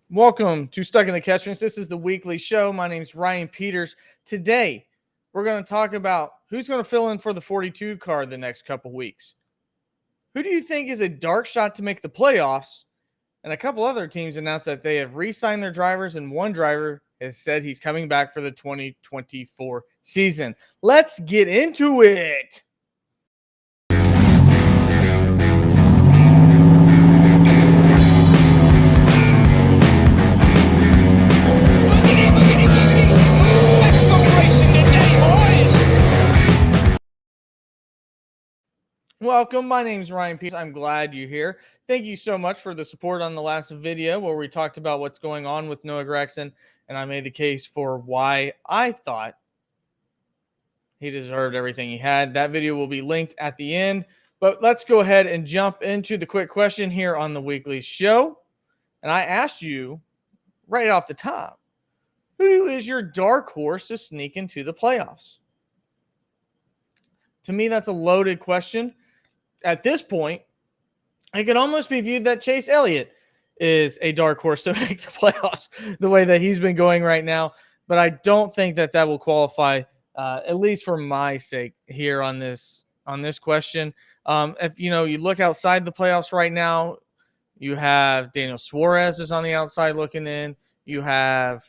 Welcome to Stuck in the Catchments. This is the weekly show. My name is Ryan Peters. Today, we're going to talk about who's going to fill in for the 42 card the next couple weeks. Who do you think is a dark shot to make the playoffs? And a couple other teams announced that they have re-signed their drivers, and one driver has said he's coming back for the 2024 season. Let's get into it. Welcome. My name is Ryan Peters. I'm glad you're here. Thank you so much for the support on the last video where we talked about what's going on with Noah Gragson, and I made the case for why I thought he deserved everything he had. That video will be linked at the end. But let's go ahead and jump into the quick question here on the weekly show. And I asked you right off the top, who is your dark horse to sneak into the playoffs? To me, that's a loaded question. At this point, it could almost be viewed that Chase Elliott is a dark horse to make the playoffs the way that he's been going right now. But I don't think that will qualify, at least for my sake here on this question. If you look outside the playoffs right now, you have Daniel Suarez is on the outside looking in. You have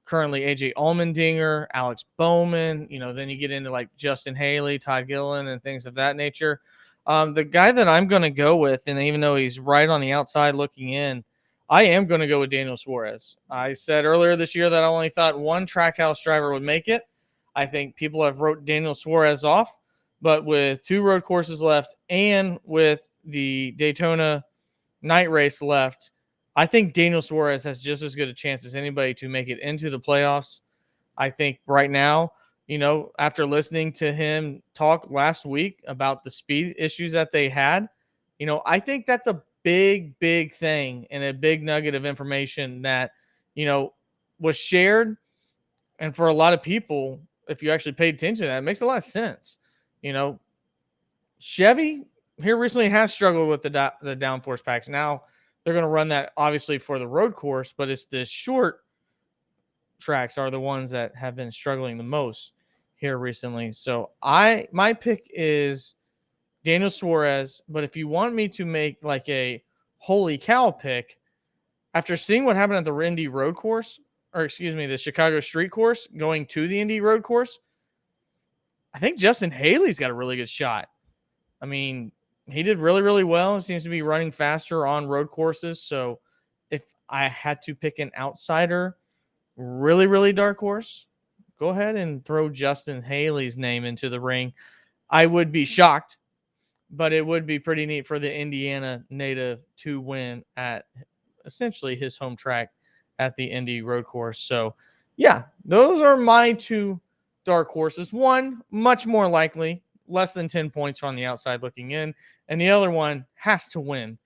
currently AJ Allmendinger, Alex Bowman. Then you get into like Justin Haley, Todd Gilliland, and things of that nature. The guy that I'm going to go with, and even though he's right on the outside looking in, I am going to go with Daniel Suarez. I said earlier this year that I only thought one Trackhouse driver would make it. I think people have wrote Daniel Suarez off, but with 2 road courses left and with the Daytona night race left, I think Daniel Suarez has just as good a chance as anybody to make it into the playoffs. I think right now, after listening to him talk last week about the speed issues that they had, I think that's a big, big thing and a big nugget of information that, was shared. And for a lot of people, if you actually paid attention to that, it makes a lot of sense. Chevy here recently has struggled with the downforce packs. Now they're going to run that obviously for the road course, but it's the short tracks are the ones that have been struggling the most here recently. So my pick is Daniel Suarez, but if you want me to make like a holy cow pick, after seeing what happened at the Indy road course, the Chicago street course going to the Indy road course, I think Justin Haley's got a really good shot. I mean, he did really, really well. He seems to be running faster on road courses. So if I had to pick an outsider, really, really dark horse, go ahead and throw Justin Haley's name into the ring. I would be shocked, but it would be pretty neat for the Indiana native to win at essentially his home track at the Indy road course. So, yeah, those are my 2 dark horses. One, much more likely, less than 10 points on the outside looking in, and the other one has to win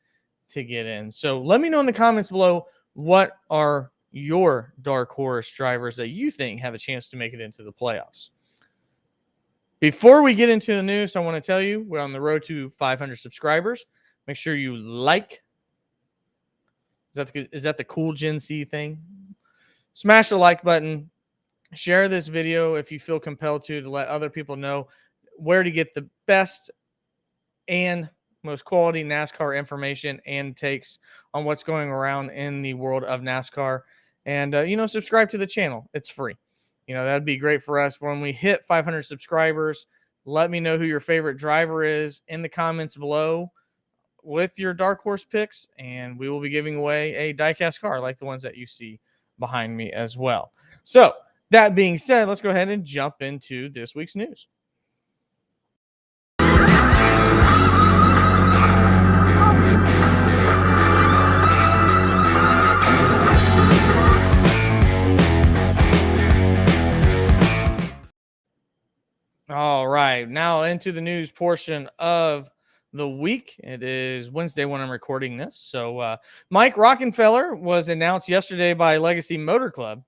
to get in. So let me know in the comments below, what are your dark horse drivers that you think have a chance to make it into the playoffs? Before we get into the news, I want to tell you we're on the road to 500 subscribers. Make sure you like. Is that the cool Gen C thing? Smash the like button. Share this video if you feel compelled to let other people know where to get the best and most quality NASCAR information and takes on what's going around in the world of NASCAR. And, subscribe to the channel. It's free. That'd be great for us. When we hit 500 subscribers, let me know who your favorite driver is in the comments below with your dark horse picks, and we will be giving away a diecast car like the ones that you see behind me as well. So that being said, let's go ahead and jump into this week's news. All right, now into the news portion of the week. It is Wednesday when I'm recording this. So Mike Rockenfeller was announced yesterday by Legacy Motor Club,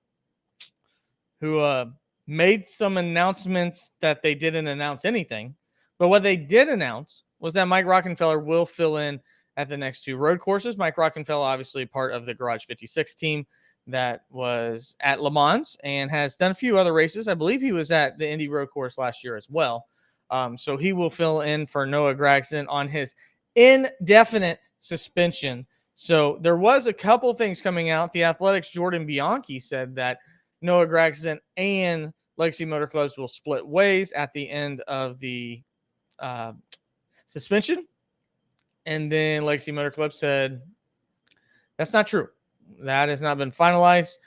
who made some announcements that they didn't announce anything. But what they did announce was that Mike Rockenfeller will fill in at the next 2 road courses. Mike Rockenfeller, obviously part of the Garage 56 team that was at Le Mans and has done a few other races. I believe he was at the Indy Road Course last year as well. So he will fill in for Noah Gragson on his indefinite suspension. So there was a couple things coming out. The Athletics' Jordan Bianchi said that Noah Gragson and Legacy Motor Clubs will split ways at the end of the suspension. And then Legacy Motor Club said, that's not true. That has not been finalized.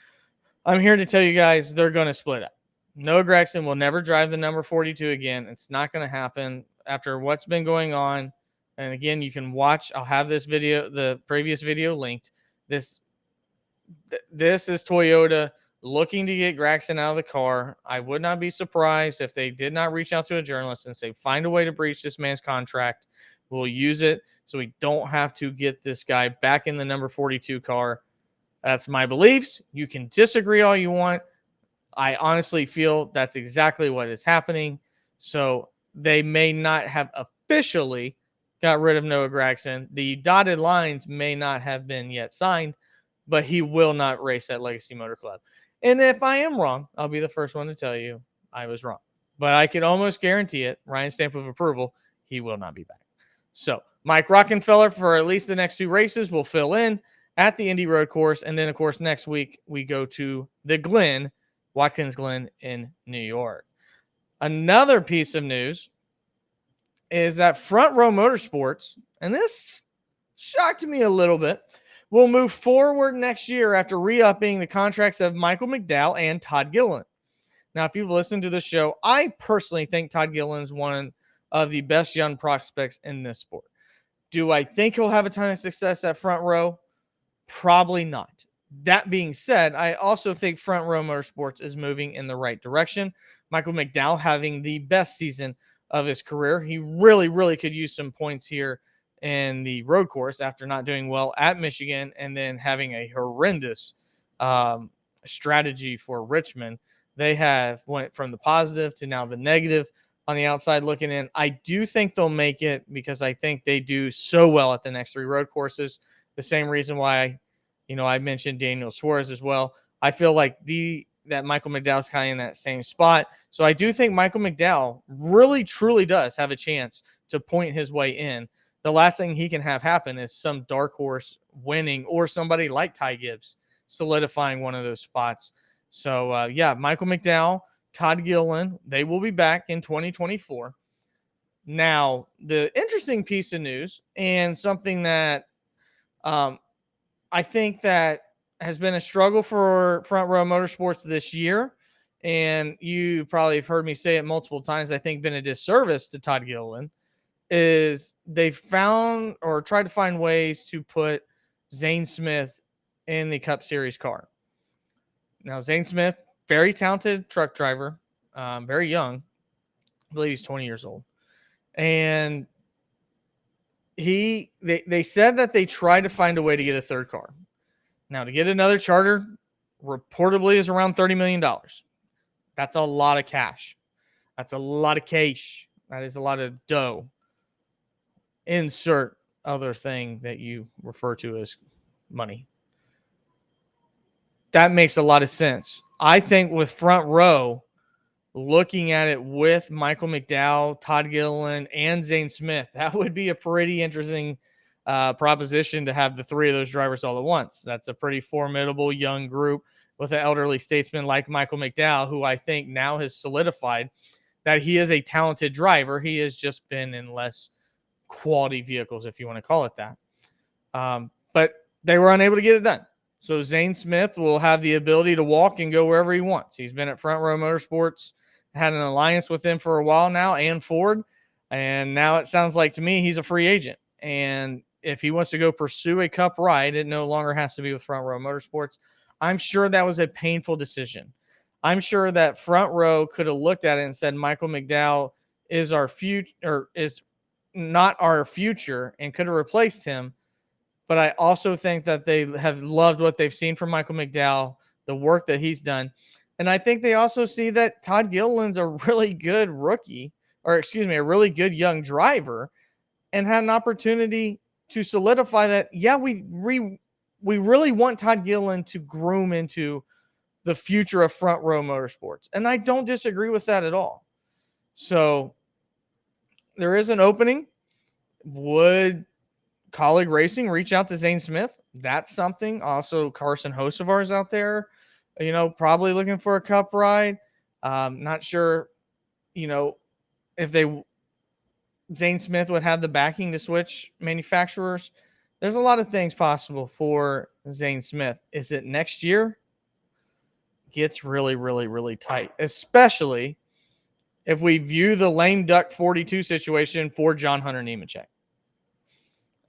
I'm here to tell you guys they're going to split up. Noah Gragson will never drive the number 42 again. It's not going to happen after what's been going on. And again, you can watch. I'll have this video, the previous video linked. This is Toyota looking to get Gragson out of the car. I would not be surprised if they did not reach out to a journalist and say, find a way to breach this man's contract. We'll use it so we don't have to get this guy back in the number 42 car. That's my beliefs. You can disagree all you want. I honestly feel that's exactly what is happening. So they may not have officially got rid of Noah Gragson. The dotted lines may not have been yet signed, but he will not race at Legacy Motor Club. And if I am wrong, I'll be the first one to tell you I was wrong. But I can almost guarantee it, Ryan's stamp of approval, he will not be back. So Mike Rockenfeller for at least the next 2 races will fill in at the Indy Road Course. And then, of course, next week we go to the Glen, Watkins Glen in New York. Another piece of news is that Front Row Motorsports, and this shocked me a little bit, will move forward next year after re-upping the contracts of Michael McDowell and Todd Gilliland. Now, if you've listened to the show, I personally think Todd Gilliland's one of the best young prospects in this sport. Do I think he'll have a ton of success at Front Row? Probably not. That being said, I also think Front Row Motorsports is moving in the right direction. Michael McDowell having the best season of his career. He really, really could use some points here in the road course after not doing well at Michigan and then having a horrendous strategy for Richmond. They have went from the positive to now the negative on the outside looking in. I do think they'll make it because I think they do so well at the next 3 road courses. The same reason why, I mentioned Daniel Suarez as well. I feel like that Michael McDowell's kind of in that same spot. So I do think Michael McDowell really, truly does have a chance to point his way in. The last thing he can have happen is some dark horse winning or somebody like Ty Gibbs solidifying one of those spots. So, Michael McDowell, Todd Gilliland, they will be back in 2024. Now, the interesting piece of news and something that I think that has been a struggle for Front Row Motorsports this year, and you probably have heard me say it multiple times, I think been a disservice to Todd Gilliland, is they've found or tried to find ways to put Zane Smith in the Cup Series car. Now, Zane Smith, very talented truck driver, very young. I believe he's 20 years old. And they said that they tried to find a way to get a third car. Now, to get another charter, reportedly is around $30 million. That's a lot of cash. That's a lot of cash. That is a lot of dough. Insert other thing that you refer to as money. That makes a lot of sense. I think with Front Row, looking at it with Michael McDowell, Todd Gilliland, and Zane Smith, that would be a pretty interesting proposition to have the 3 of those drivers all at once. That's a pretty formidable young group with an elderly statesman like Michael McDowell, who I think now has solidified that he is a talented driver. He has just been in less quality vehicles, if you want to call it that. But they were unable to get it done. So Zane Smith will have the ability to walk and go wherever he wants. He's been at Front Row Motorsports, had an alliance with them for a while now, and Ford. And now it sounds like to me he's a free agent. And if he wants to go pursue a Cup ride, it no longer has to be with Front Row Motorsports. I'm sure that was a painful decision. I'm sure that Front Row could have looked at it and said Michael McDowell is our future, or is not our future, and could have replaced him. But I also think that they have loved what they've seen from Michael McDowell, the work that he's done. And I think they also see that Todd Gilliland's a really good rookie, a really good young driver, and had an opportunity to solidify that, yeah, we really want Todd Gilliland to groom into the future of front row motorsports. And I don't disagree with that at all. So there is an opening. Would Colleague Racing reach out to Zane Smith? That's something. Also, Carson Hocevar's out there, probably looking for a cup ride. Not sure, if Zane Smith would have the backing to switch manufacturers. There's a lot of things possible for Zane Smith. Is it next year? Gets really, really, really tight, especially if we view the lame duck 42 situation for John Hunter Nemechek.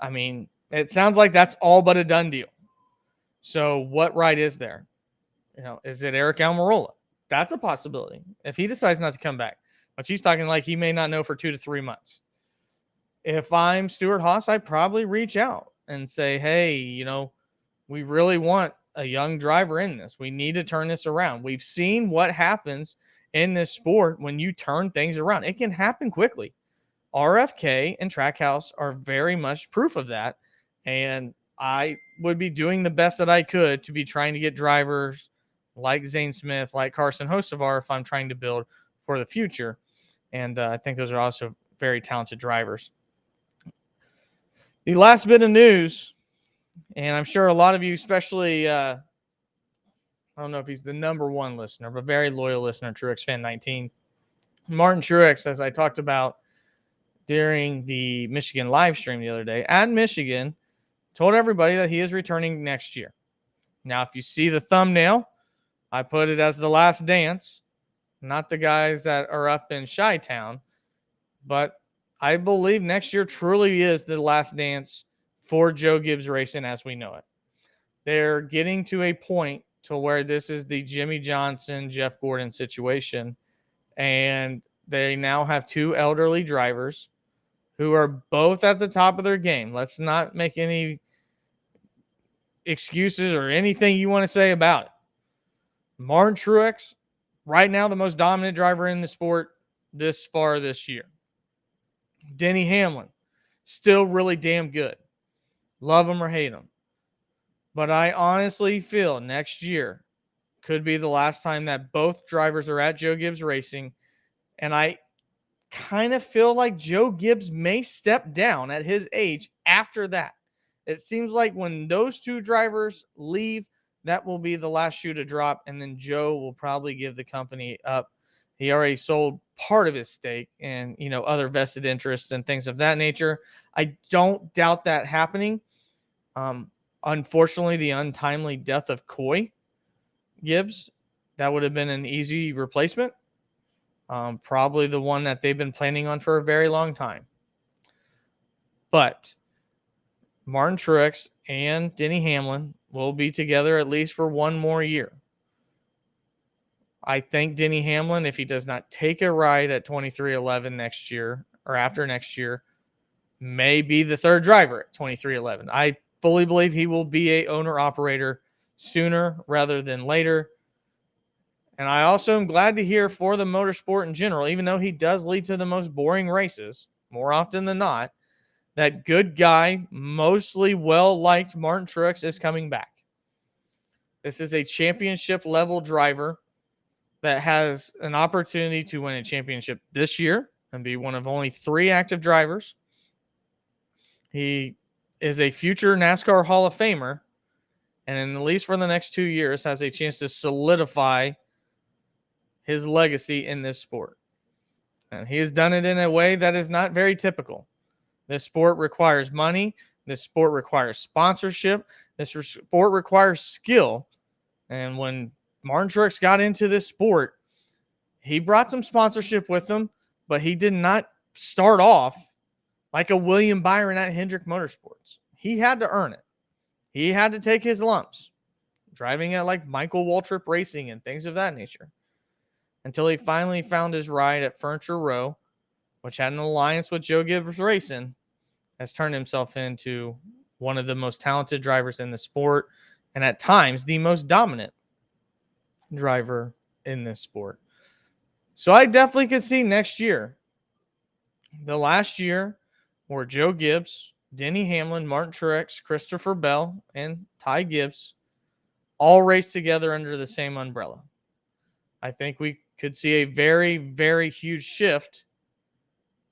I mean, it sounds like that's all but a done deal. So what ride is there? Is it Eric Almirola? That's a possibility if he decides not to come back. But he's talking like he may not know for 2 to 3 months. If I'm Stuart Haas, I'd probably reach out and say, hey, we really want a young driver in this. We need to turn this around. We've seen what happens in this sport when you turn things around. It can happen quickly. RFK and Trackhouse are very much proof of that. And I would be doing the best that I could to be trying to get drivers like Zane Smith, like Carson Hocevar, if I'm trying to build for the future. And I think those are also very talented drivers. The last bit of news, and I'm sure a lot of you, especially, I don't know if he's the number one listener, but very loyal listener, Truex Fan 19. Martin Truex, as I talked about during the Michigan live stream the other day, at Michigan, told everybody that he is returning next year. Now, if you see the thumbnail, I put it as The Last Dance, not the guys that are up in Chi-Town, but I believe next year truly is the last dance for Joe Gibbs Racing as we know it. They're getting to a point to where this is the Jimmy Johnson, Jeff Gordon situation, and they now have 2 elderly drivers who are both at the top of their game. Let's not make any excuses or anything you want to say about it. Martin Truex, right now the most dominant driver in the sport this far this year. Denny Hamlin, still really damn good. Love him or hate him. But I honestly feel next year could be the last time that both drivers are at Joe Gibbs Racing. And I kind of feel like Joe Gibbs may step down at his age after that. It seems like when those 2 drivers leave, that will be the last shoe to drop. And then Joe will probably give the company up. He already sold part of his stake and, other vested interests and things of that nature. I don't doubt that happening. Unfortunately, the untimely death of Coy Gibbs, that would have been an easy replacement. Probably the one that they've been planning on for a very long time. But Martin Truex and Denny Hamlin will be together at least for 1 more year. I think Denny Hamlin, if he does not take a ride at 2311 next year or after next year, may be the 3rd driver at 2311. I fully believe he will be a owner-operator sooner rather than later. And I also am glad to hear for the motorsport in general, even though he does lead to the most boring races more often than not, that good guy, mostly well-liked Martin Truex is coming back. This is a championship level driver that has an opportunity to win a championship this year and be one of only 3 active drivers. He is a future NASCAR Hall of Famer, and at least for the next 2 years has a chance to solidify his legacy in this sport. And he has done it in a way that is not very typical. This sport requires money. This sport requires sponsorship. This sport requires skill. And when Martin Truex got into this sport, he brought some sponsorship with him, but he did not start off like a William Byron at Hendrick Motorsports. He had to earn it. He had to take his lumps, driving at like Michael Waltrip Racing and things of that nature, until he finally found his ride at Furniture Row, which had an alliance with Joe Gibbs Racing, has turned himself into one of the most talented drivers in the sport, and at times the most dominant driver in this sport. So I definitely could see next year, the last year where Joe Gibbs Denny Hamlin, Martin Truex, Christopher Bell, and Ty Gibbs all race together under the same umbrella. I think we could see a very, very huge shift.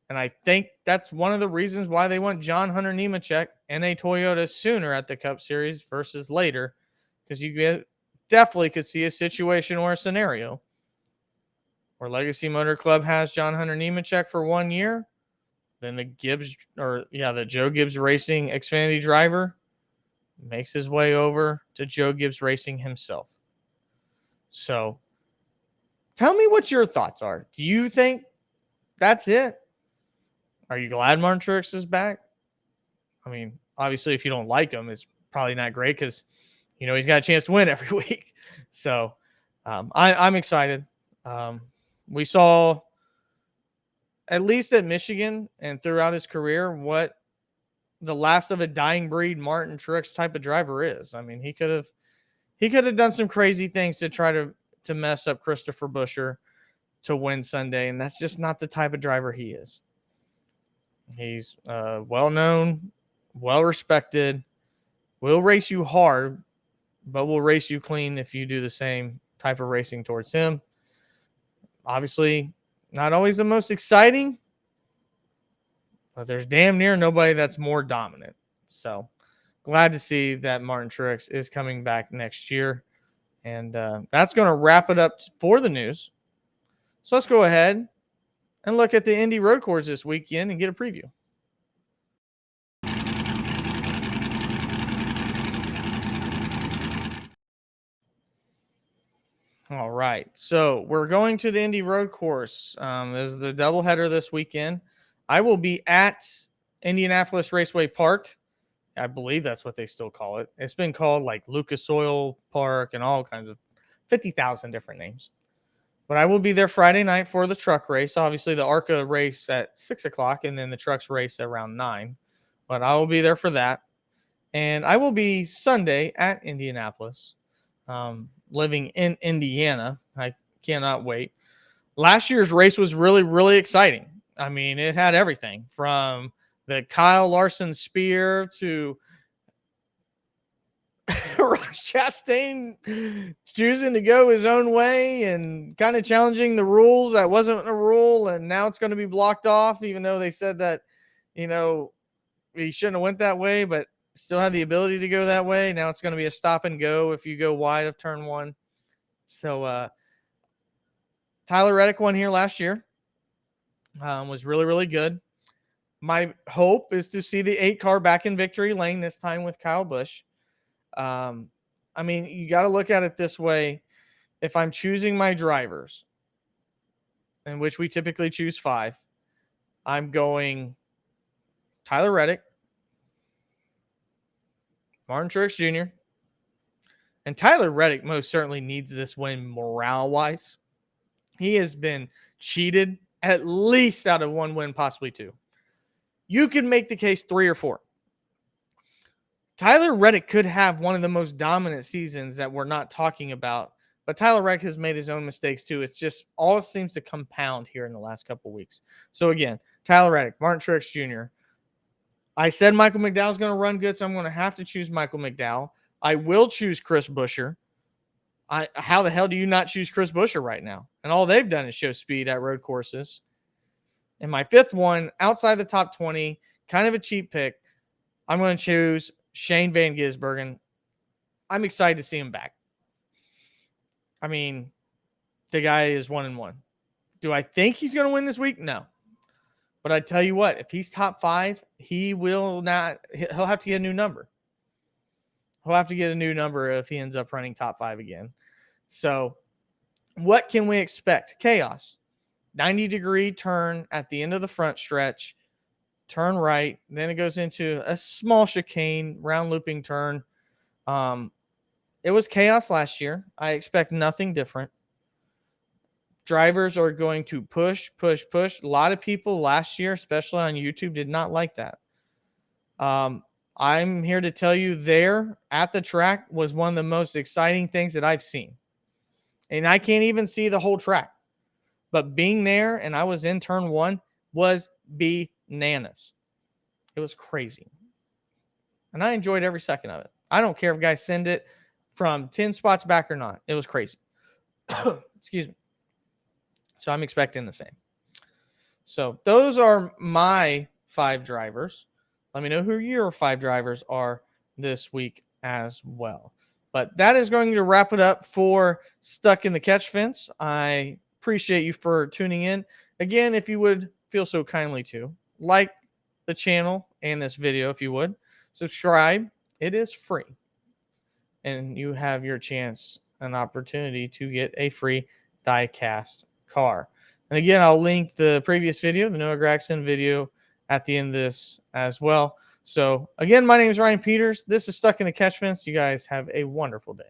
And I think that's one of the reasons why they want John Hunter Nemechek and a Toyota sooner at the Cup Series versus later, because definitely could see a situation or a scenario where Legacy Motor Club has John Hunter Nemechek for 1 year, then the Joe Gibbs Racing Xfinity driver makes his way over to Joe Gibbs Racing himself. So tell me what your thoughts are. Do you think that's it? Are you glad Martin Truex is back? I mean, obviously, if you don't like him, it's probably not great because, he's got a chance to win every week. So I'm excited. We saw, at least at Michigan and throughout his career, what the last of a dying breed Martin Truex type of driver is. I mean, he could have done some crazy things to try to mess up Christopher Buescher to win Sunday, and that's just not the type of driver he is. He's well-known, well-respected, will race you hard, but will race you clean if you do the same type of racing towards him. Obviously, not always the most exciting, but there's damn near nobody that's more dominant. So glad to see that Martin Truex is coming back next year. And that's going to wrap it up for the news. So let's go ahead and look at the Indy Road Course this weekend and get a preview. All right. So we're going to the Indy Road Course. This is the doubleheader this weekend. I will be at Indianapolis Raceway Park. I believe that's what they still call it. It's been called like Lucas Oil Park and all kinds of 50,000 different names. But I will be there Friday night for the truck race. Obviously, the ARCA race at 6 o'clock and then the trucks race around 9. But I will be there for that. And I will be Sunday at Indianapolis, living in Indiana. I cannot wait. Last year's race was really, really exciting. I mean, it had everything from the Kyle Larson spear to Ross Chastain choosing to go his own way and kind of challenging the rules that wasn't a rule, and now it's going to be blocked off, even though they said that, he shouldn't have went that way, but still had the ability to go that way. Now it's going to be a stop and go if you go wide of turn 1. So Tyler Reddick won here last year. Was really, really good. My hope is to see the 8 car back in victory lane this time with Kyle Busch. I mean, you got to look at it this way. If I'm choosing my drivers, in which we typically choose 5, I'm going Tyler Reddick, Martin Truex Jr., and Tyler Reddick most certainly needs this win morale-wise. He has been cheated at least out of 1 win, possibly 2. You could make the case 3 or 4. Tyler Reddick could have one of the most dominant seasons that we're not talking about, but Tyler Reddick has made his own mistakes too. It's just all seems to compound here in the last couple of weeks. So again, Tyler Reddick, Martin Truex Jr. I said Michael McDowell's going to run good, so I'm going to have to choose Michael McDowell. I will choose Chris Buescher. How the hell do you not choose Chris Buescher right now? And all they've done is show speed at road courses. And my 5th one, outside the top 20, kind of a cheap pick, I'm going to choose Shane Van Gisbergen. I'm excited to see him back. I mean, the guy is 1-1. Do I think he's going to win this week? No. But I tell you what, if he's top 5, he'll have to get a new number. He'll have to get a new number if he ends up running top 5 again. So what can we expect? Chaos. 90-degree turn at the end of the front stretch. Turn right. Then it goes into a small chicane, round looping turn. It was chaos last year. I expect nothing different. Drivers are going to push. A lot of people last year, especially on YouTube, did not like that. I'm here to tell you there at the track was one of the most exciting things that I've seen. And I can't even see the whole track. But being there, and I was in turn 1, was bananas. It was crazy. and I enjoyed every second of it. I don't care if guys send it from 10 spots back or not. It was crazy. Excuse me. So I'm expecting the same. So those are my 5 drivers. Let me know who your 5 drivers are this week as well. But that is going to wrap it up for Stuck in the Catch Fence. I appreciate you for tuning in. Again, if you would feel so kindly to like the channel and this video, if you would subscribe, it is free. And you have your chance, an opportunity to get a free die-cast car. And again, I'll link the previous video, the Noah Gragson video, at the end of this as well. So again, my name is Ryan Peters. This is Stuck in the Catch Fence. You guys have a wonderful day.